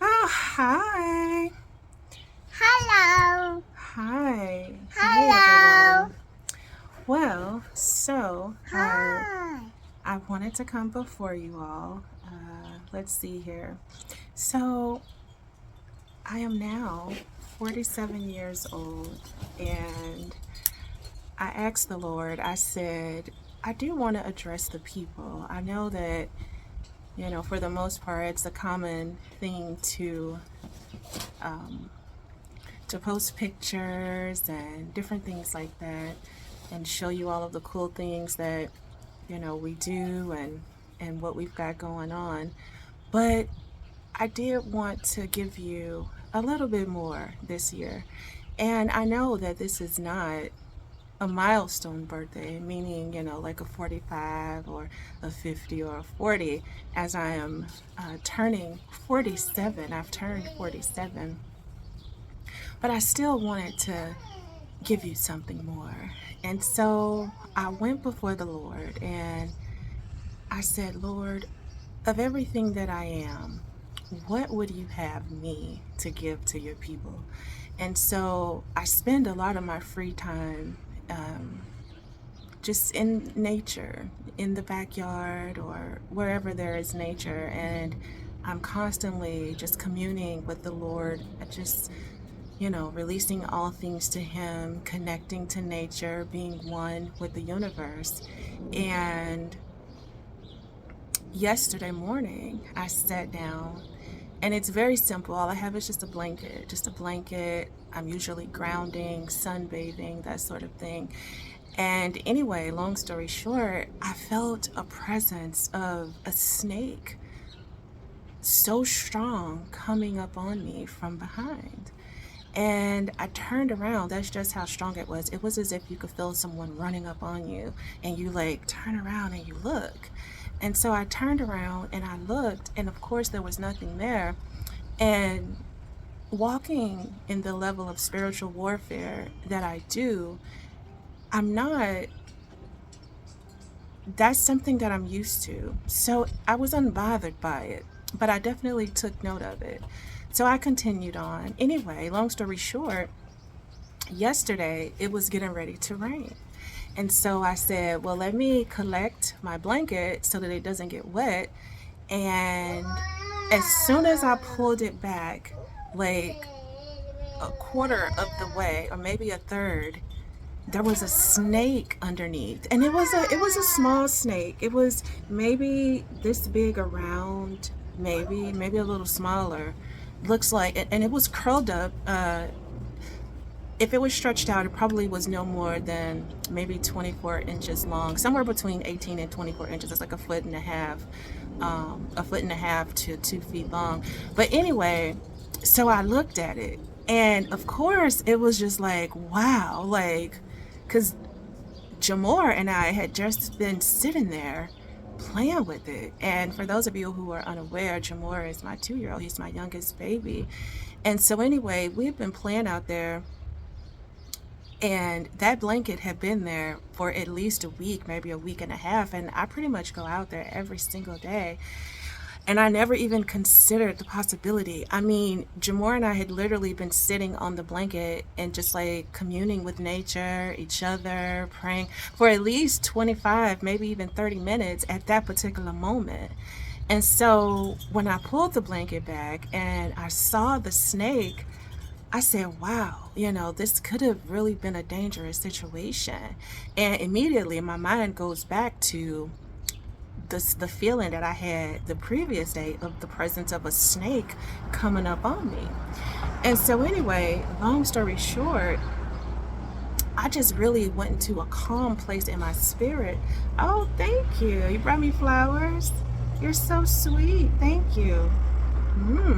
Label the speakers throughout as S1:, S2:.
S1: Oh, hi.
S2: Hello.
S1: Hi. Hey,
S2: Hello.
S1: everyone. Well,
S2: Hi.
S1: I wanted to come before you all. Let's see here. So, I am now 47 years old, and I asked the Lord, I said, I do want to address the people. I know that, for the most part, it's a common thing um, to post pictures and different things like that and show you all of the cool things that we do and what we've got going on. But I did want to give you a little bit more this year. And I know that this is not a milestone birthday, meaning, like a 45 or a 50 or a 40, as I am turning 47. I've turned 47. But I still wanted to give you something more. And so I went before the Lord and I said, Lord, of everything that I am, what would you have me to give to your people? And so I spend a lot of my free time just in nature, in the backyard or wherever there is nature. And I'm constantly just communing with the Lord, just releasing all things to Him, connecting to nature, being one with the universe. And yesterday morning, I sat down, and it's very simple. All I have is just a blanket, just a blanket. I'm usually grounding, sunbathing, that sort of thing. And anyway, long story short, I felt a presence of a snake so strong coming up on me from behind. And I turned around. That's just how strong it was. It was as if you could feel someone running up on you, and you like turn around and you look. And so I turned around and I looked, and of course, there was nothing there. And walking in the level of spiritual warfare that I do, I'm not, that's something that I'm used to. So I was unbothered by it, but I definitely took note of it. So I continued on. Anyway, long story short, yesterday it was getting ready to rain. And so I said, well, let me collect my blanket so that it doesn't get wet. And as soon as I pulled it back, like a quarter of the way, or maybe a third, there was a snake underneath. And it was a small snake. It was maybe this big around, maybe a little smaller. Looks like, and it was curled up. If it was stretched out, it probably was no more than maybe 24 inches long, somewhere between 18 and 24 inches. It's like a foot and a half to 2 feet long. But anyway, so I looked at it, and of course, it was just like, wow, like, because Jamor and I had just been sitting there playing with it. And for those of you who are unaware, Jamor is my 2 year old, he's my youngest baby. And so, anyway, we've been playing out there, and that blanket had been there for at least a week, maybe a week and a half. And I pretty much go out there every single day. And I never even considered the possibility. I mean, Jamor and I had literally been sitting on the blanket and just like communing with nature, each other, praying for at least 25, maybe even 30 minutes at that particular moment. And so when I pulled the blanket back and I saw the snake, I said, wow, this could have really been a dangerous situation. And immediately my mind goes back to the feeling that I had the previous day of the presence of a snake coming up on me. And so, anyway, long story short, I just really went into a calm place in my spirit. Oh, thank you. You brought me flowers. You're so sweet. Thank you.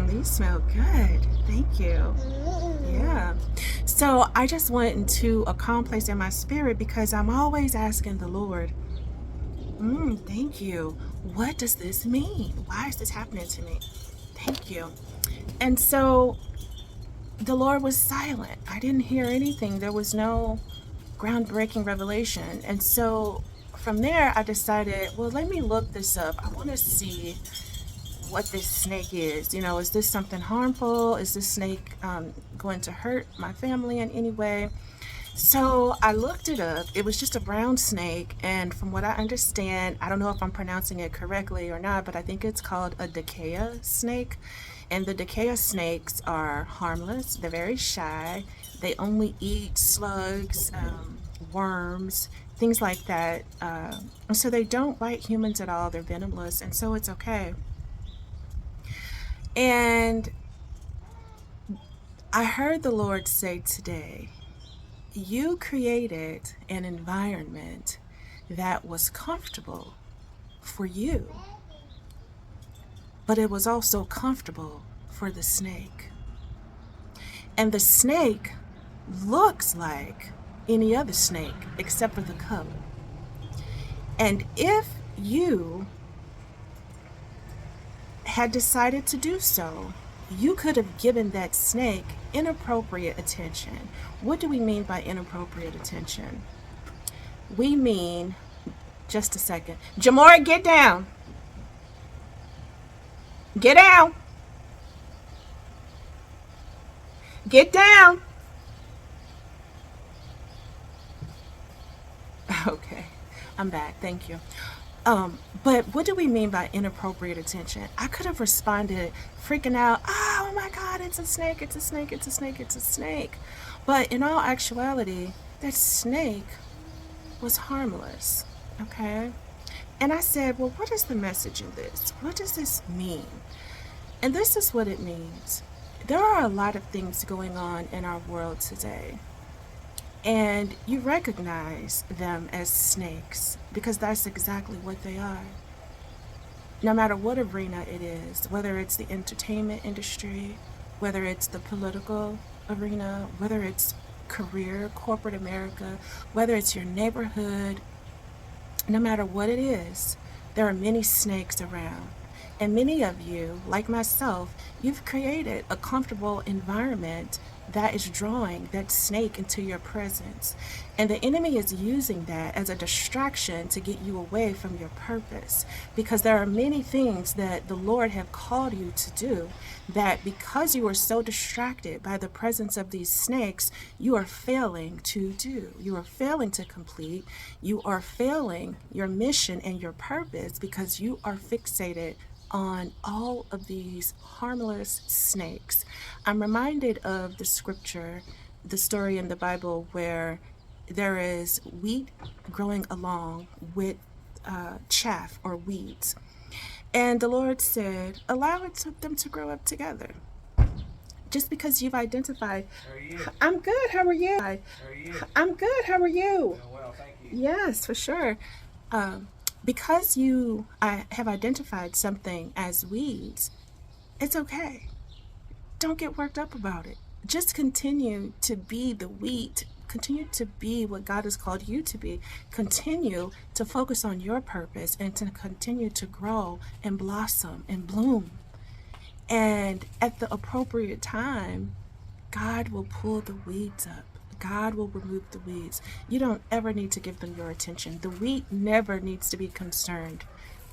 S1: These smell good. Thank you. Yeah. So I just went into a calm place in my spirit because I'm always asking the Lord, thank you. What does this mean? Why is this happening to me? Thank you. And so the Lord was silent. I didn't hear anything. There was no groundbreaking revelation. And so from there, I decided, well, let me look this up. I want to see what this snake is. You know, is this something harmful? Is this snake going to hurt my family in any way? So I looked it up. It was just a brown snake, and from what I understand, I don't know if I'm pronouncing it correctly or not, but I think it's called a Dicea snake. And the Dicea snakes are harmless. They're very shy. They only eat slugs, worms, things like that. So they don't bite humans at all. They're venomless, and so it's okay. And I heard the Lord say today, you created an environment that was comfortable for you, but it was also comfortable for the snake. And the snake looks like any other snake except for the color. And if you had decided to do so, you could have given that snake inappropriate attention. What do we mean by inappropriate attention? We mean, just a second. Jamora, get down. Get down. Get down. Okay, I'm back. Thank you. But what do we mean by inappropriate attention? I could have responded freaking out, oh my God, it's a snake, it's a snake, it's a snake, it's a snake. But in all actuality, that snake was harmless, okay? And I said, well, what is the message in this? What does this mean? And this is what it means. There are a lot of things going on in our world today. And you recognize them as snakes because that's exactly what they are. No matter what arena it is, whether it's the entertainment industry, whether it's the political arena, whether it's career, corporate America, whether it's your neighborhood, no matter what it is, there are many snakes around. And many of you, like myself, you've created a comfortable environment that is drawing that snake into your presence. And the enemy is using that as a distraction to get you away from your purpose. Because there are many things that the Lord have called you to do that because you are so distracted by the presence of these snakes, you are failing to do. You are failing to complete. You are failing your mission and your purpose because you are fixated on all of these harmless snakes. I'm reminded of the scripture, the story in the Bible where there is wheat growing along with chaff or weeds. And the Lord said, allow them to grow up together. Just because you've identified.
S3: How are you?
S1: I'm good. How are you?
S3: How are you?
S1: I'm good. How are you?
S3: Doing well, thank you.
S1: Yes, for sure. Because you have identified something as weeds, it's okay. Don't get worked up about it. Just continue to be the wheat. Continue to be what God has called you to be. Continue to focus on your purpose and to continue to grow and blossom and bloom. And at the appropriate time, God will pull the weeds up. God will remove the weeds. You don't ever need to give them your attention. The wheat never needs to be concerned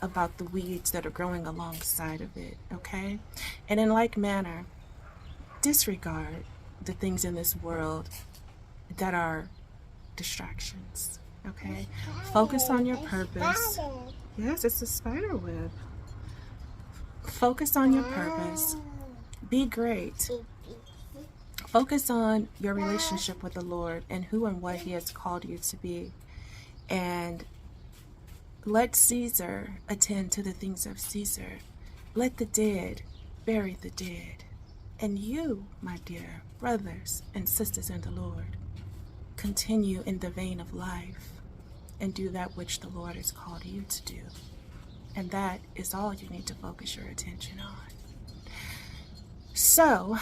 S1: about the weeds that are growing alongside of it, okay? And in like manner, disregard the things in this world that are distractions, okay? Focus on your purpose. Yes, it's a spider web. Focus on your purpose. Be great. Focus on your relationship with the Lord and who and what He has called you to be. And let Caesar attend to the things of Caesar. Let the dead bury the dead. And you, my dear brothers and sisters in the Lord, continue in the vein of life and do that which the Lord has called you to do. And that is all you need to focus your attention on. So,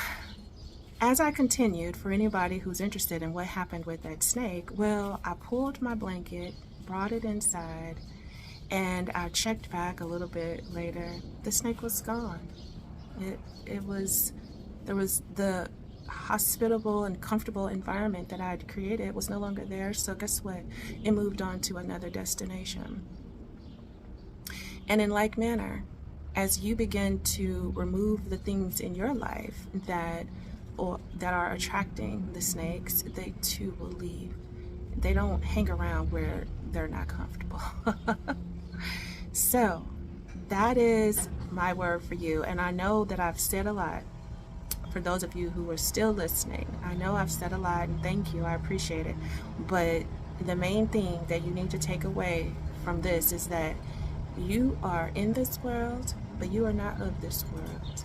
S1: as I continued, for anybody who's interested in what happened with that snake, well, I pulled my blanket, brought it inside, and I checked back a little bit later. The snake was gone. There was the hospitable and comfortable environment that I had created was no longer there. So guess what? It moved on to another destination. And in like manner, as you begin to remove the things in your life that are attracting the snakes, they too will leave. They don't hang around where they're not comfortable. So that is my word for you. And I know that I've said a lot. For those of you who are still listening, I know I've said a lot, and thank you, I appreciate it. But the main thing that you need to take away from this is that you are in this world, but you are not of this world.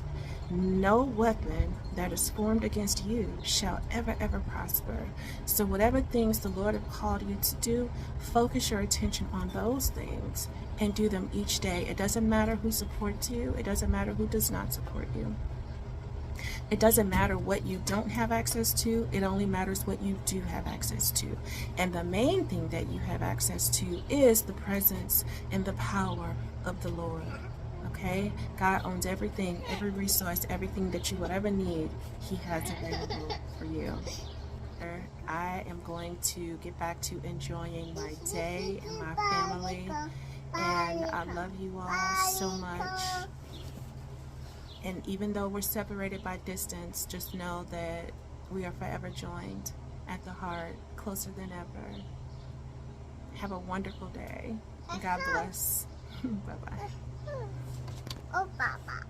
S1: No weapon that is formed against you shall ever prosper. So whatever things the Lord has called you to do, focus your attention on those things and do them each day. It doesn't matter who supports you. It doesn't matter who does not support you. It doesn't matter what you don't have access to. It only matters what you do have access to. And the main thing that you have access to is the presence and the power of the Lord. Okay? God owns everything, every resource, everything that you would ever need, He has available for you. I am going to get back to enjoying my day and my family. And I love you all so much. And even though we're separated by distance, just know that we are forever joined at the heart, closer than ever. Have a wonderful day. God bless. Bye-bye.
S2: Oh, Papa.